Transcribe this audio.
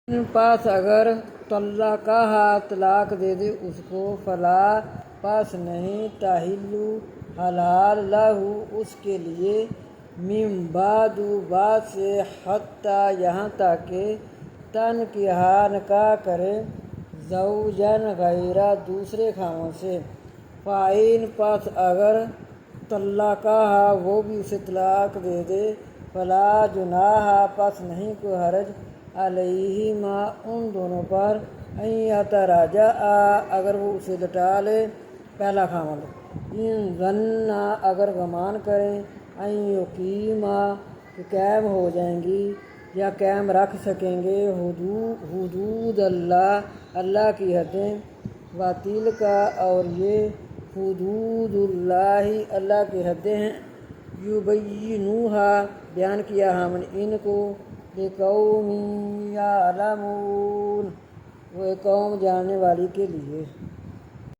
پاس اگر طلقہ طلاق دے دے اس کو، فلا پاس نہیں تحل حلال لہو اس کے لیے، من بعد بعد سے، حتیٰ یہاں تک کہ تنکح نکاح کرے، زوجن غیرہ دوسرے خاوند سے، فإن پاس اگر طلقہ وہ بھی اسے طلاق دے دے، فلا جناح پاس نہیں کوئی حرج، علیہما ان دونوں پر، ان یتراجعا اگر وہ اسے لٹا لے پہلا خاوند، ان ظنا اگر گمان کریں، ان یقیما کہ قائم ہو جائیں گی یا قائم رکھ سکیں گے، حدود اللہ اللہ کی حدیں، وتلک اور یہ حدود اللہ اللہ کی حدیں ہیں، یبینوہا بیان کیا ہم نے ان کو، لقوم یعلمون وہ ایک قوم جاننے والی کے لیے۔